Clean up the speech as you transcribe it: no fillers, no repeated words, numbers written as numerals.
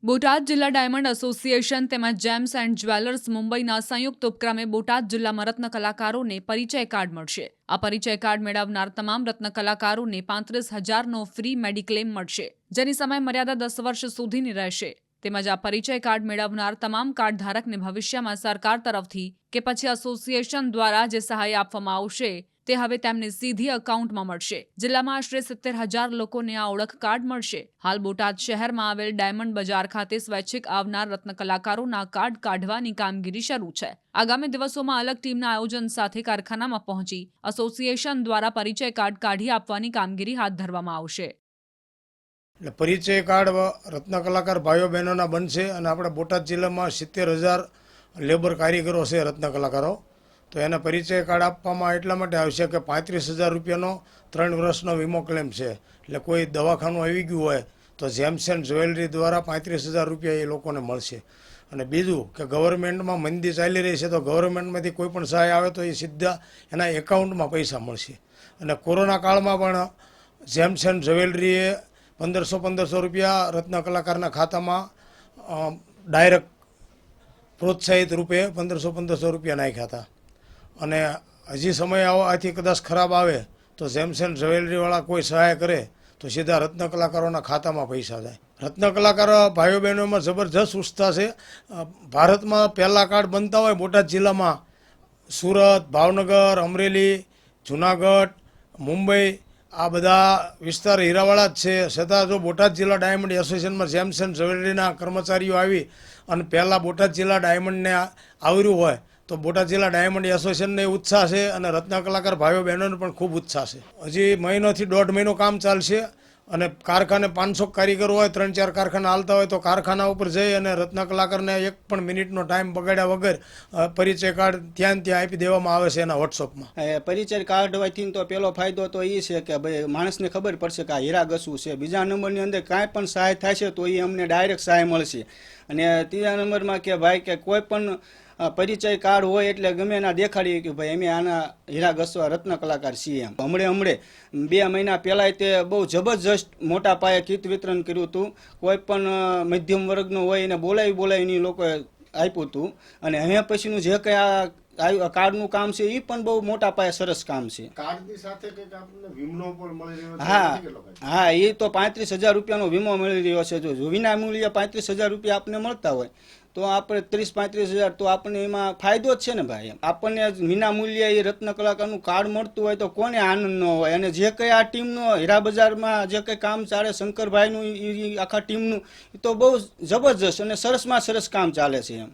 બોટાદ જિલ્લા diamond association તેમજ gems and jewellers મુંબઈના સંયુક્ત ઉપક્રમે બોટાદ જિલ્લામાં રત્ન કલાકારોને પરિચય કાર્ડ મળશે। આ પરિચય કાર્ડ મેળવનાર તમામ રત્ન કલાકારોને 35,000નો ફ્રી મેડિક્લેમ મળશે, જેની સમય મર્યાદા 10 વર્ષ સુધીની રહેશે। તેમજ આ પરિચય કાર્ડ મેળવનાર તમામ કાર્ડ ધારકને ભવિષ્યમાં સરકાર તરફથી કે પછી એસોસિએશન દ્વારા જે સહાય આપવામાં આવશે તે હવે તેમને સીધી એકાઉન્ટમાં મળશે। જિલ્લામાં આશરે 70,000 લોકોને આ ઓળખ કાર્ડ મળશે। હાલ બોટાદ શહેરમાં આવેલ ડાયમંડ બજાર ખાતે સ્વૈચ્છિક આવનાર રત્ન કલાકારોના કાર્ડ કાઢવાની કામગીરી શરૂ છે। આગામી દિવસોમાં અલગ ટીમના આયોજન સાથે કારખાનામાં પહોંચી એસોસિએશન દ્વારા પરિચય કાર્ડ કાઢી આપવાની કામગીરી હાથ ધરવામાં આવશે। પરિચય કાર્ડ રત્ન કલાકાર ભાઈઓ બહેનોના બનશે અને આપણે બોટાદ જિલ્લામાં 70,000 લેબર કારીગરો છે રત્ન કલાકારો, તો એને પરિચય કાર્ડ આપવામાં એટલા માટે આવશે કે 35,000 રૂપિયાનો 3 વર્ષનો વીમો ક્લેમ છે। એટલે કોઈ દવાખાનું આવી ગયું હોય તો જેમ્સ એન્ડ જ્વેલરી દ્વારા 35,000 રૂપિયા એ લોકોને મળશે। અને બીજું કે ગવર્મેન્ટમાં મંદી ચાલી રહી છે તો ગવર્મેન્ટમાંથી કોઈ પણ સહાય આવે તો એ સીધા એના એકાઉન્ટમાં પૈસા મળશે। અને કોરોના કાળમાં પણ જેમ્સ એન્ડ જ્વેલરીએ 1,500 રૂપિયા રત્ન કલાકારના ખાતામાં ડાયરેક્ટ પ્રોત્સાહિત રૂપે 1,500 રૂપિયા નાખ્યા હતા। અને હજી સમય આથી કદાચ ખરાબ આવે તો જેમ્સ એન્ડ જ્વેલરીવાળા કોઈ સહાય કરે તો સીધા રત્ન કલાકારોના ખાતામાં પૈસા જાય। રત્ન કલાકાર ભાઈઓ બહેનોમાં જબરજસ્ત ઉત્સાહ છે। ભારતમાં પહેલા કાર્ડ બનતા હોય બોટાદ જિલ્લામાં સુરત, ભાવનગર, અમરેલી, જુનાગઢ, મુંબઈ આ બધા વિસ્તાર હીરાવાળા જ છે, છતાં જો બોટાદ જિલ્લા ડાયમંડ એસોસિએશનમાં જેમ્સ એન્ડ જ્વેલરીના કર્મચારીઓ આવી અને પહેલાં બોટાદ જિલ્લા ડાયમંડને આવર્યું હોય તો બોટાદ જિલ્લા ડાયમંડ એસોસિએશનને ઉત્સાહ છે અને રત્ન કલાકાર ભાઈઓ બહેનોને પણ ખૂબ ઉત્સાહ છે। હજી મહિનોથી 1.5 મહિનો કામ ચાલશે અને કારખાને 500 કારીગરો હોય, 3-4 કારખાના હાલતા હોય તો કારખાના ઉપર જઈ અને રત્ન કલાકારને એક પણ મિનિટનો ટાઈમ બગાડ્યા વગર પરિચય કાર્ડ ત્યાં આપી દેવામાં આવે છે એના વોટ્સઅપમાં। પરિચય કાર્ડ હોવાથી તો પહેલો ફાયદો તો એ છે કે ભાઈ માણસને ખબર પડશે કે આ હીરા ઘસું છે। બીજા નંબરની અંદર કાંઈ પણ સહાય થાય છે તો એ અમને ડાયરેક્ટ સહાય મળશે। અને ત્રીજા નંબરમાં કે ભાઈ કે કોઈ પણ પરિચય કાર્ડ હોય એટલે ગમે એના દેખાડીએ કે ભાઈ અમે આના હીરા ઘસવા રત્ન કલાકાર છીએ એમ। હમણે 2 મહિના પહેલાં તે બહુ જબરજસ્ત મોટા પાયે કીટ વિતરણ કર્યું હતું। કોઈ પણ મધ્યમ વર્ગનો હોય એને બોલાવીને લોકોએ આપ્યું હતું। અને હવે પછીનું જે કંઈ આ કાર્ડનું કામ છે એ પણ બહુ મોટા પાયે સરસ કામ છે। કાર્ડની સાથે કંઈક આપણને વીમો પણ મળી રહ્યો છે। હા, એ તો 35,000 રૂપિયાનો વીમો મળી રહ્યો છે। જો વિના મૂલ્યે 35,000 રૂપિયા આપણને મળતા હોય તો આપણે 30-35,000 તો આપણને એમાં ફાયદો જ છે ને ભાઈ। આપણને વિના મૂલ્યે એ રત્ન કલાકારનું કાર્ડ મળતું હોય તો કોને આનંદ ન હોય। અને જે કંઈ આ ટીમનો હીરા બજારમાં જે કંઈ કામ ચાલે શંકરભાઈનું એ આખા ટીમનું એ તો બહુ જબરજસ્ત અને સરસમાં સરસ કામ ચાલે છે એમ।